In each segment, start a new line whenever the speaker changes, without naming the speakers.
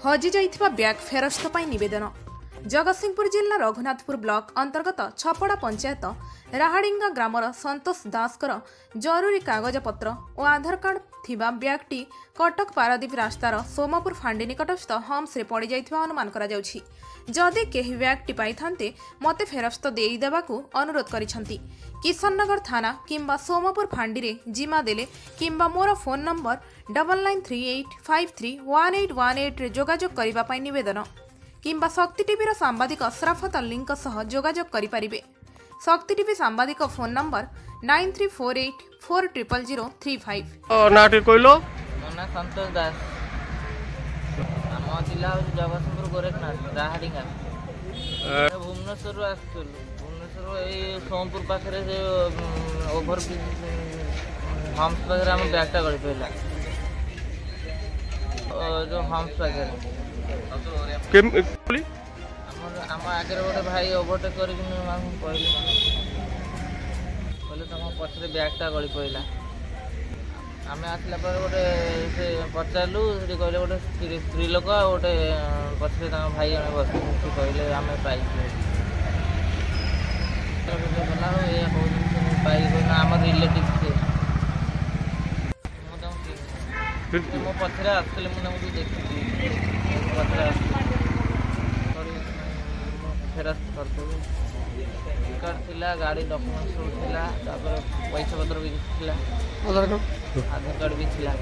हजि जाइथिबा bag फेरस्त पाई निवेदन। जगतसिंहपुर जिला Raghunathpur block अंतर्गत छपड़ा पंचायत राहाडिंगा ग्रामर संतोष दासकर जरूरी कागजपत्र और आधार कार्ड थिबा ब्यागटी कटक पारादीप रास्तार सोमपुर फांडी निकटस्थ हम्स रे पड़ी जाइथिबा अनुमान करा जाउछि। जदि केही ब्यागटी पाइथान्ते मते फेरस्त देई देबाकू अनुरोध करिसंती। किशननगर थाना किंबा सोमपुर फांडी रे जिमा देले किंबा मोर फोन नंबर 9938531818 रे जोगाजोग करिबा पाई निवेदन किंबा शक्ति टीवी सांबादिक सराफत अल्लींक सह जोगाजोग करि परिबे। शक्ति टीवी सांबादिक फोन नंबर 9348400035।
नाटी कहलो
मोना संतोष दास आम जिला जगतसिंहपुर गोरखनाथ राहाडिंगा भुवनेश्वर आसुलु भुवनेश्वर ये सोमपुर पाखे ओभर हम्स पाखे आम ब्यागटा गड़ी पड़ा जो हम्स पाखे आम आगे गोटे भाई ओभरटेक कर कहले तुम पछे ब्यागटा गड़ी पड़ा आम आसला गोटे से पचारू कहले गोटे स्त्री लोक गोटे पछे भाई जन बस कहले आम पाई आम रिलेटिव मो पछे आसली मुझे देखी पछे फेरस्त करदेवी टिकट थिला गाड़ी डॉक्यूमेंट सब थिला पैसा पत्र भी थिला आधार कार्ड भी थिला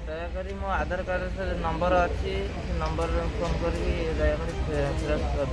दयाकरी मो आधार कार्ड से नंबर अच्छी नंबर फोन करी दयाकरी फेरस्त कर